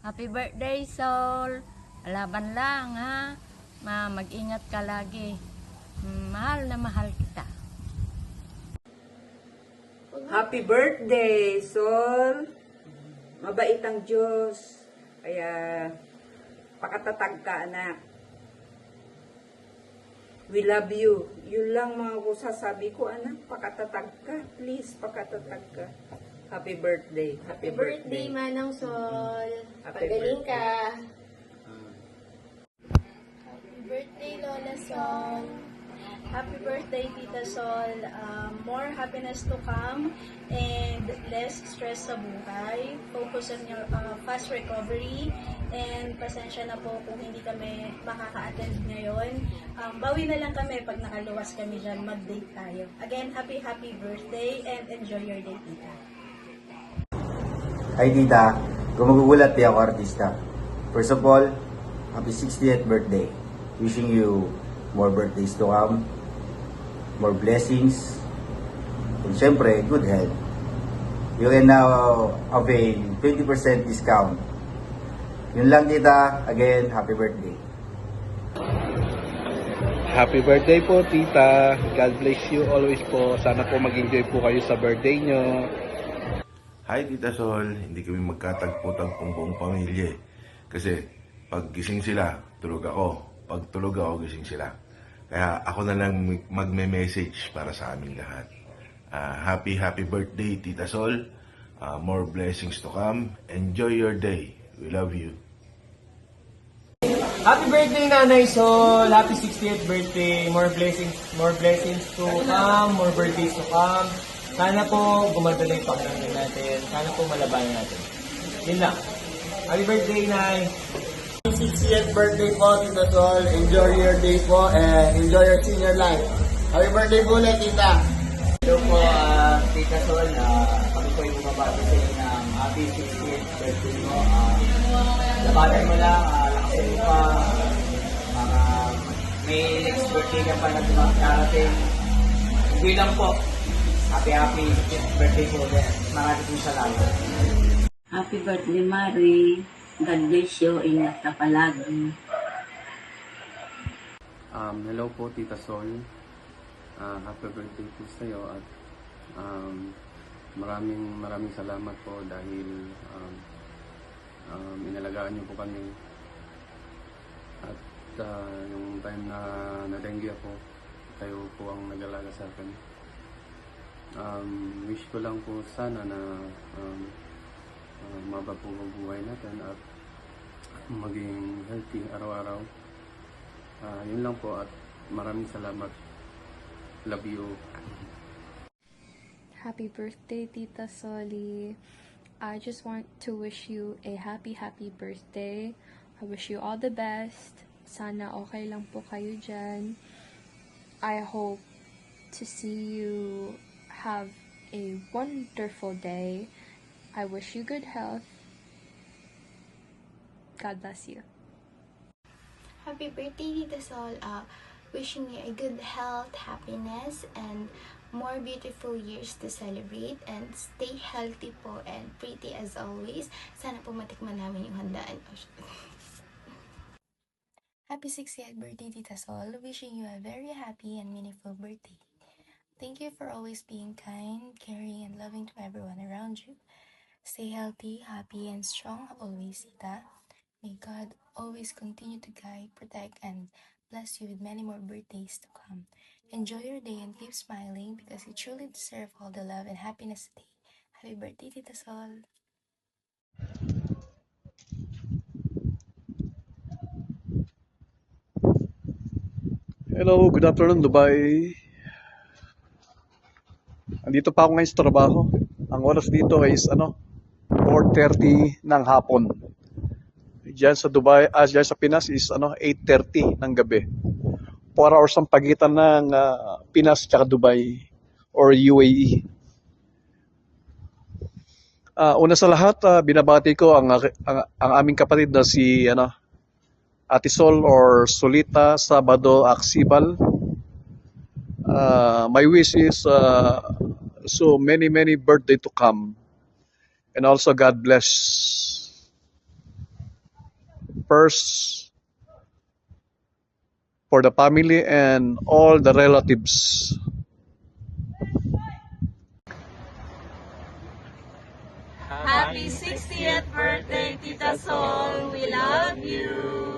Happy birthday, Sol. Laban lang, ha? Mag-ingat ka lagi. Mahal na mahal kita. Happy birthday, Sol. Mabait ang Diyos. Kaya, pakatatag ka, anak. We love you. Yun lang mga sasabi ko, anak. Pakatatag ka. Please, pakatatag ka. Happy birthday. Happy birthday, Manang Sol. Happy Pagaling birthday. ka. Happy birthday, Lola Sol. Happy birthday, Tita Sol. More happiness to come and less stress sa buhay. Focus on your fast recovery. And pasensya na po kung hindi kami makaka-attend ngayon. Bawi na lang kami pag nakaluwas kami dyan. Mag-date tayo. Again, happy birthday and enjoy your day, Tita. Hi tita, kung magugulat di ako artista. First of all, happy 60th birthday. Wishing you more birthdays to come, more blessings, and syempre, good health. You can now avail 20% discount. Yun lang tita, again, happy birthday. Happy birthday po, tita. God bless you always po. Sana po mag-enjoy po kayo sa birthday nyo. Hi Tita Sol, hindi kami magkatagpo-tagpong buong pamilya eh. Kasi pag gising sila, tulog ako. Pag tulog ako, gising sila. Kaya ako na lang magme-message para sa aming lahat. Happy birthday Tita Sol. More blessings to come. Enjoy your day. We love you. Happy birthday, Nanay Sol! Happy 60th birthday! More blessings to come, more birthdays to come. Sana po gumanda na yung pakiramdam natin. Sana po malabanan natin. Yun lang. Happy birthday, Nay! 60th birthday po, Tita Sol. Enjoy your day po and enjoy your senior life. Happy birthday po ulit, Tita! Hello po, Tita Sol. Kami po yung bumabati sa inyo ng happy 60th birthday mo. Labanan mo lang, lakasin mo pa. May next birthday ka pa na dumarating. Hindi lang po. Happy 60th birthday po ulit. Maraming po salamat. Happy birthday, Mari. God bless you. Ingat ka palagi. Hello po, Tita Sol. Happy birthday po sa iyo at maraming salamat po dahil inalagaan niyo po kami at yung time na na-dengue ako, kayo po ang nag-alaga sa akin. Wish ko lang po sana na maba po ang buhay natin at maging healthy araw-araw. Yun lang po at maraming salamat. Love you. Happy birthday, Tita Soli. I just want to wish you a happy birthday. I wish you all the best. Sana okay lang po kayo dyan. I hope to see you have a wonderful day. I wish you good health. God bless you. Happy birthday, Tita Sol. Wishing you a good health, happiness, and more beautiful years to celebrate. And stay healthy po and pretty as always. Sana po matikman namin yung handaan. Happy 60th birthday, Tita Sol. Wishing you a very happy and meaningful birthday. Thank you for always being kind, caring, and loving to everyone around you. Stay healthy, happy, and strong always, Tita. May God always continue to guide, protect, and bless you with many more birthdays to come. Enjoy your day and keep smiling because you truly deserve all the love and happiness today. Happy birthday, Tita Sol. Hello, good afternoon, Dubai. Andito pa ako ngayon sa trabaho. Ang oras dito is 4:30 ng hapon. Diyan sa Dubai, diyan sa Pinas is 8:30 ng gabi. 4 hours ang pagitan ng Pinas at Dubai or UAE. Una sa lahat, binabati ko ang aming kapatid na si Ate Sol or Solita Sabado Aksibal. My wish is so many birthday to come, and also God bless purse for the family and all the relatives. Happy 60th birthday, Tita Sol. We love you.